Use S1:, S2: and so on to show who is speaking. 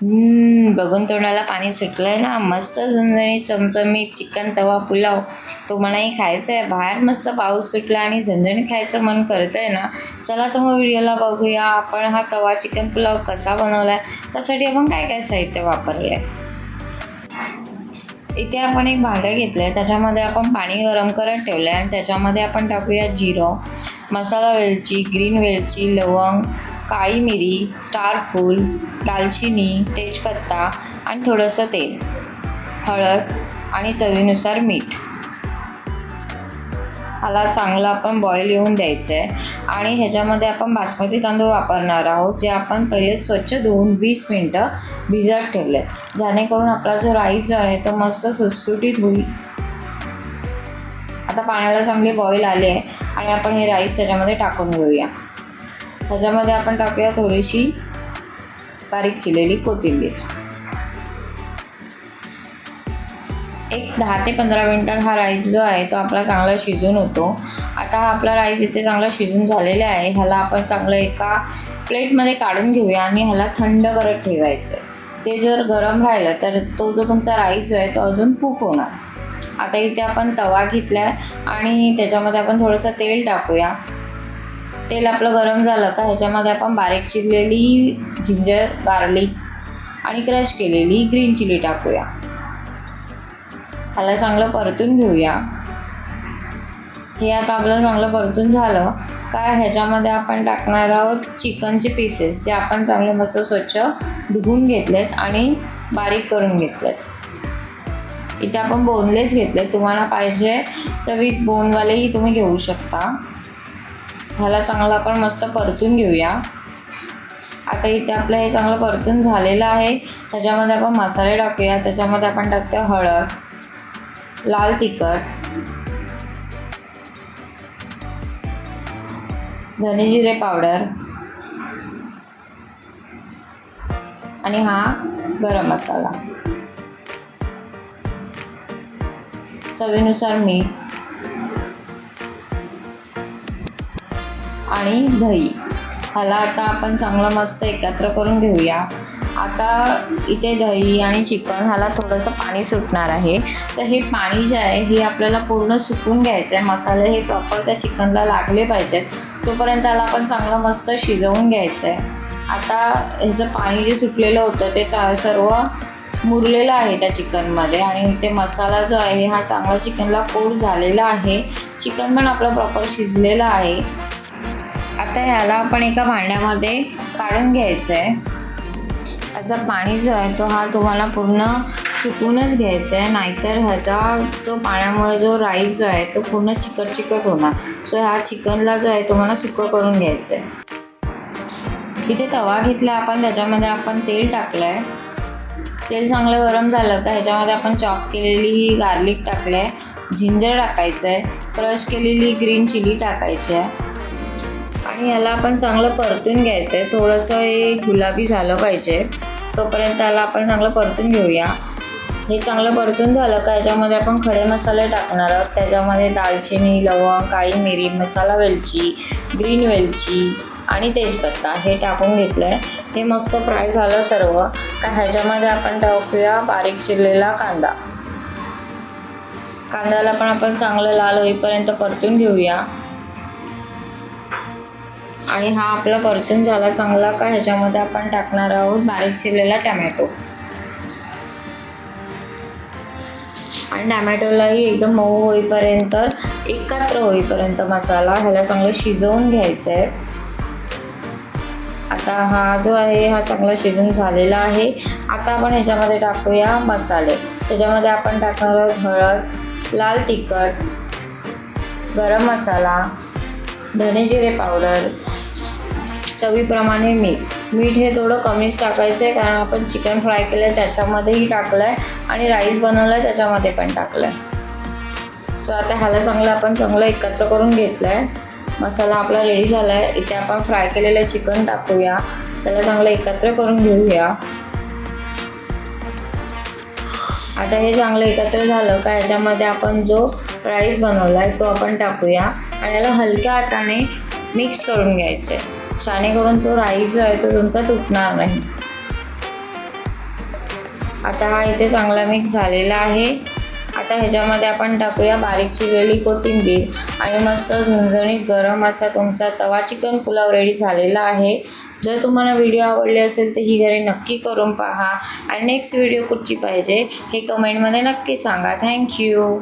S1: बघून तोंडाला पाणी सुटलंय ना. मस्त झणझणीत चमचमीत चिकन तवा पुलाव तुम्हालाही खायचं आहे. बाहेर मस्त पाऊस सुटला आणि झणझणीत खायचं मन करतंय ना. चला तर मग व्हिडिओला बघूया आपण हा तवा चिकन पुलाव कसा बनवलाय. त्यासाठी आपण काय काय साहित्य वापरले. इथे आपण एक भांडं घेतलंय, त्याच्यामध्ये आपण पाणी गरम करत ठेवलंय आणि त्याच्यामध्ये आपण टाकूया जिरं, मसाला वेलची, ग्रीन वेलची, लवंग, काळी मिरी, स्टार फूल, दालचिनी, तेजपत्ता आणि थोडंसं तेल, हळद आणि चवीनुसार मीठ. ह्याला चांगलं आपण बॉईल येऊन द्यायचं आहे. आणि ह्याच्यामध्ये आपण बासमती तांदूळ वापरणार आहोत, जे आपण पहिले स्वच्छ धुवून 20 मिनटं भिजत ठेवले, जेणेकरून आपला जो राईस जो आहे तो मस्त सुटसुटीत होईल. आता पाण्याला चांगली बॉईल आली आहे आणि आपण हे राईस त्याच्यामध्ये टाकून घेऊया. ह्याच्यामध्ये आपण टाकूया थोडीशी बारीक चिरलेली कोथिंबीर. एक 10 ते 15 मिनटात हा राईस जो आहे तो आपला चांगला शिजून होतो. आता हा आपला राईस इथे चांगला शिजून झालेला आहे. ह्याला आपण चांगलं एका प्लेटमध्ये काढून घेऊया आणि ह्याला थंड करत ठेवायचं. ते जर गरम राहिलं तर तो जो तुमचा राईस जो आहे तो अजून खूप होणार. आता इथे आपण तवा घेतला आहे आणि त्याच्यामध्ये आपण थोडंसं तेल टाकूया. तेल आपलं गरम झालं का ह्याच्यामध्ये आपण बारीक चिरलेली जिंजर, गार्लिक आणि क्रश केलेली ग्रीन चिली टाकूया. ह्याला चांगलं परतून घेऊया. हे आता आपलं चांगलं परतून झालं काय ह्याच्यामध्ये आपण टाकणार आहोत चिकनचे पीसेस, जे आपण चांगले मस्त स्वच्छ धुवून घेतलेत आणि बारीक करून घेतलेत. इथे आपण बोनलेस घेतलेत, तुम्हाला पाहिजे तर विथ बोनवालेही तुम्ही घेऊ शकता. ह्याला चांगलं आपण मस्त परतून घेऊया. आता इथे आपलं हे चांगलं परतून झालेलं आहे. त्याच्यामध्ये आपण मसाले टाकूया. त्याच्यामध्ये आपण टाकतो हळद, लाल तिखट, धने जिरे पावडर आणि हा गरम मसाला, चवीनुसार मीठ आणि दही. ह्याला आता आपण चांगलं मस्त एकत्र करून घेऊया. आता इथे दही आणि चिकन ह्याला थोडंसं पाणी सुटणार आहे, तर हे पाणी जे आहे हे आपल्याला पूर्ण सुकून घ्यायचं आहे. मसाले हे प्रॉपर त्या चिकनला लागले पाहिजेत, तोपर्यंत त्याला आपण चांगलं मस्त शिजवून घ्यायचं आहे. आता ह्याचं पाणी जे सुटलेलं होतं ते सर्व मुरलेलं आहे त्या चिकनमध्ये आणि ते मसाला जो आहे हा चांगला चिकनला कोट झालेला आहे. चिकन पण आपलं प्रॉपर शिजलेलं आहे. आता ह्याला आपण एका भांड्यामध्ये काढून घ्यायचं आहे. ह्याचा पाणी जो आहे तो हा तुम्हाला पूर्ण सुकूनच घ्यायचा आहे, नाहीतर ह्याचा जो पाण्यामुळे जो राईस जो आहे तो पूर्ण चिकट होणार. सो ह्या चिकनला जो आहे तुम्हाला सुकं करून घ्यायचं आहे. इथे तवा घेतला आपण, त्याच्यामध्ये आपण तेल टाकलं आहे. तेल चांगलं गरम झालं का ह्याच्यामध्ये आपण चॉप केलेली गार्लिक टाकलं आहे, जिंजर टाकायचं आहे, क्रश केलेली ग्रीन चिली टाकायची आहे आणि ह्याला आपण चांगलं परतून घ्यायचं आहे. थोडंसं हे गुलाबी झालं पाहिजे, तोपर्यंत ह्याला आपण चांगलं परतून घेऊया. हे चांगलं परतून झालं का ह्याच्यामध्ये आपण खडे मसाले टाकणार आहोत. त्याच्यामध्ये दालचिनी, लवंग, काळी मिरी, मसाला वेलची, ग्रीन वेलची आणि तेजपत्ता हे टाकून घेतलं आहे. हे मस्त फ्राय झालं सर्व का ह्याच्यामध्ये आपण टाकूया बारीक चिरलेला कांदा. कांद्याला पण आपण चांगलं लाल होईपर्यंत परतून घेऊया. आणि हा आपला परतून झाला चांगला का ह्याच्यामध्ये आपण टाकणार आहोत बारीक चिरलेला टमॅटो. आणि टमॅटोलाही एकदम मऊ होईपर्यंत, एकत्र होईपर्यंत मसाला ह्याला चांगलं शिजवून घ्यायचं आहे. आता हा जो आहे हा चांगला शिजून झालेला आहे. आता आपण ह्याच्यामध्ये टाकूया मसाले. त्याच्यामध्ये आपण टाकणार आहोत हळद, लाल तिखट, गरम मसाला, धने जिरे पावडर, चवीप्रमाणे मीठ हे थोडं कमीच टाकायचं आहे, कारण आपण चिकन फ्राय केलं आहे त्याच्यामध्येही टाकलं आहे आणि राईस बनवलं आहे त्याच्यामध्ये पण टाकलं आहे. सो आता ह्याला चांगलं एकत्र करून घेतलं आहे. मसाला आपला रेडी झाला आहे. इथे आपण फ्राय केलेलं चिकन टाकूया, त्याला चांगलं एकत्र करून घेऊया. आता हे चांगलं एकत्र झालं का ह्याच्यामध्ये आपण जो राईस बनवला आहे तो आपण टाकूया आणि याला हलक्या हाताने मिक्स करून घ्यायचं आहे, जेणेकरून तो राईस जो आहे तो तुमचा तुटणार नाही. आता हा इथे चांगला मिक्स झालेला आहे. आता ह्याच्यामध्ये आपण टाकूया बारीक चिरलेली कोथिंबीर आणि मस्त झणझणीत गरम असा तुमचा तवा चिकन पुलाव रेडी झालेला आहे. जर तुम्हाला व्हिडिओ आवडले असेल तर ही घरी नक्की करून पहा आणि नेक्स्ट व्हिडिओ कुठची पाहिजे हे कमेंटमध्ये नक्की सांगा. थँक्यू.